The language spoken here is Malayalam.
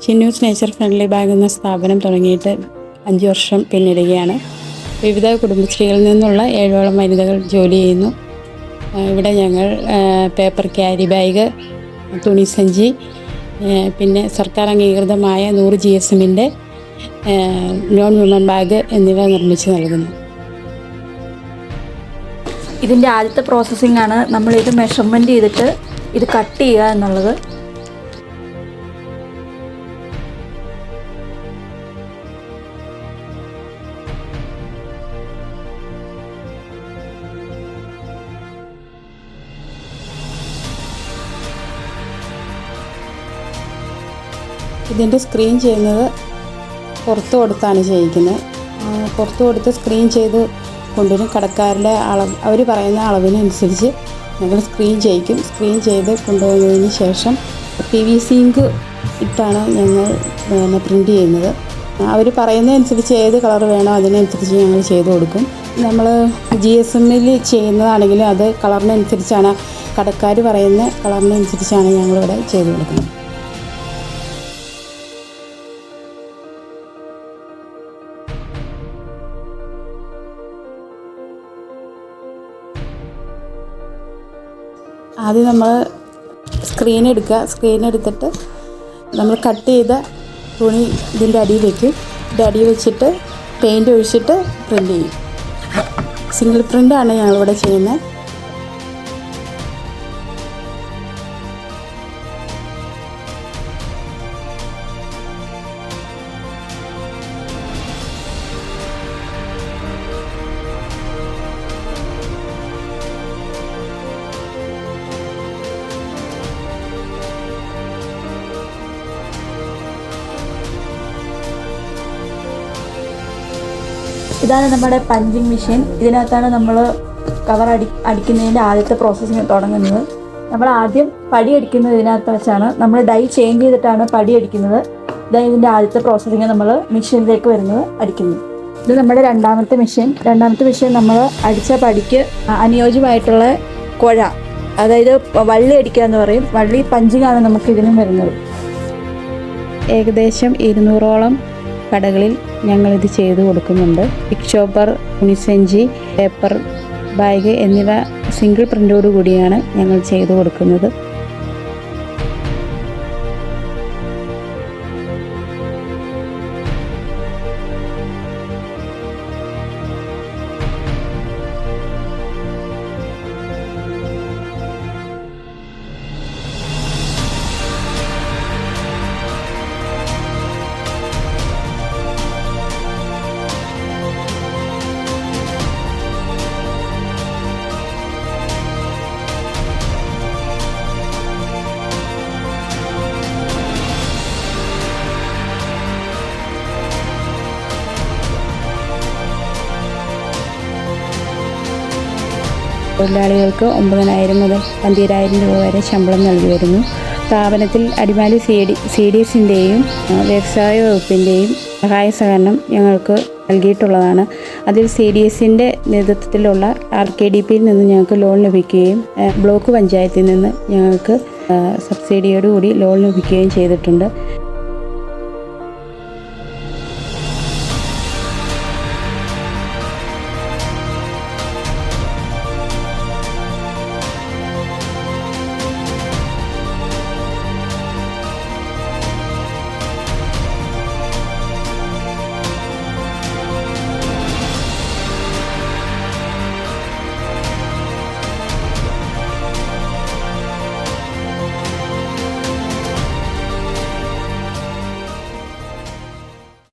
ചിന്നൂസ് നേച്ചർ ഫ്രണ്ട്ലി ബാഗ് എന്ന സ്ഥാപനം തുടങ്ങിയിട്ട് 5 വർഷം പിന്നിടുകയാണ്. വിവിധ കുടുംബശ്രീകളിൽ നിന്നുള്ള 7ഓളം വനിതകൾ ജോലി ചെയ്യുന്നു. ഇവിടെ ഞങ്ങൾ പേപ്പർ ക്യാരി ബാഗ്, തുണിസഞ്ചി, പിന്നെ സർക്കാർ അംഗീകൃതമായ 100 GSMൻ്റെ നോൺ വിമൺ ബാഗ് എന്നിവ നിർമ്മിച്ച് നൽകുന്നു. ഇതിൻ്റെ ആദ്യത്തെ പ്രോസസ്സിംഗ് ആണ് നമ്മളിത് മെഷർമെൻറ്റ് ചെയ്തിട്ട് ഇത് കട്ട് ചെയ്യുക എന്നുള്ളത്. ഇതിൻ്റെ സ്ക്രീൻ ചെയ്യുന്നത് പുറത്ത് കൊടുത്താണ് ചെയ്യിക്കുന്നത്. പുറത്ത് കൊടുത്ത് സ്ക്രീൻ ചെയ്ത് കൊണ്ടുവരും. കടക്കാരുടെ അളവ് അവർ പറയുന്ന അളവിനനുസരിച്ച് ഞങ്ങൾ സ്ക്രീൻ ചെയ്യിക്കും. സ്ക്രീൻ ചെയ്ത് കൊണ്ടുവന്നതിന് ശേഷം PVC ഇങ്ക് ഇട്ടാണ് ഞങ്ങൾ പ്രിൻ്റ് ചെയ്യുന്നത്. അവർ പറയുന്നതനുസരിച്ച് ഏത് കളർ വേണോ അതിനനുസരിച്ച് ഞങ്ങൾ ചെയ്ത് കൊടുക്കും. നമ്മൾ GSMൽ ചെയ്യുന്നതാണെങ്കിലും അത് കളറിനനുസരിച്ചാണ്, കടക്കാർ പറയുന്ന കളറിനനുസരിച്ചാണ് ഞങ്ങളിവിടെ ചെയ്ത് കൊടുക്കുന്നത്. ആദ്യം നമ്മൾ സ്ക്രീൻ എടുത്തിട്ട് നമ്മൾ കട്ട് ചെയ്ത തുണി ഇതിൻ്റെ അടിയിൽ വയ്ക്കും. ഇതിൻ്റെ അടിയിൽ വെച്ചിട്ട് പെയിൻറ്റ് ഒഴിച്ചിട്ട് പ്രിൻ്റ് ചെയ്യും. സിംഗിൾ പ്രിൻ്റാണ് ഞങ്ങളിവിടെ ചെയ്യുന്നത്. ഇതാണ് നമ്മുടെ പഞ്ചിങ് മെഷീൻ. ഇതിനകത്താണ് നമ്മൾ കവർ അടിക്കുന്നതിൻ്റെ ആദ്യത്തെ പ്രോസസ്സിങ് തുടങ്ങുന്നത്. നമ്മൾ ആദ്യം പടി അടിക്കുന്നത് ഇതിനകത്ത് വെച്ചാണ്. നമ്മൾ ഡൈ ചേഞ്ച് ചെയ്തിട്ടാണ് പടി അടിക്കുന്നത്. ഇതാണ് ഇതിൻ്റെ ആദ്യത്തെ പ്രോസസ്സിങ്. നമ്മൾ മെഷീനിലേക്ക് വരുന്നത് അടിക്കുന്നു. ഇത് നമ്മുടെ രണ്ടാമത്തെ മെഷീൻ നമ്മൾ അടിച്ച പടിക്ക് അനുയോജ്യമായിട്ടുള്ള കുഴ, അതായത് വള്ളി അടിക്കുക എന്ന് പറയും. വള്ളി പഞ്ചിങ്ങാണ് നമുക്ക് ഇതിനും വരുന്നത്. ഏകദേശം 200ഓളം കടകളിൽ ഞങ്ങളിത് ചെയ്തു കൊടുക്കുന്നുണ്ട്. പിക് ഷോപ്പർ, തുണിസഞ്ചി, പേപ്പർ ബാഗ് എന്നിവ സിംഗിൾ പ്രിൻ്റോട് കൂടിയാണ് ഞങ്ങൾ ചെയ്തു കൊടുക്കുന്നത്. തൊഴിലാളികൾക്ക് 9,000 മുതൽ 12,000 രൂപ വരെ ശമ്പളം നൽകി വരുന്നു. സ്ഥാപനത്തിൽ അടിമാലി CDSൻ്റെയും വ്യവസായ വകുപ്പിൻ്റെയും സഹായ സഹകരണം ഞങ്ങൾക്ക് നൽകിയിട്ടുള്ളതാണ്. അതിൽ CDSൻ്റെ നേതൃത്വത്തിലുള്ള RKDPയിൽ നിന്ന് ഞങ്ങൾക്ക് ലോൺ ലഭിക്കുകയും ബ്ലോക്ക് പഞ്ചായത്തിൽ നിന്ന് ഞങ്ങൾക്ക് സബ്സിഡിയോടുകൂടി ലോൺ ലഭിക്കുകയും ചെയ്തിട്ടുണ്ട്.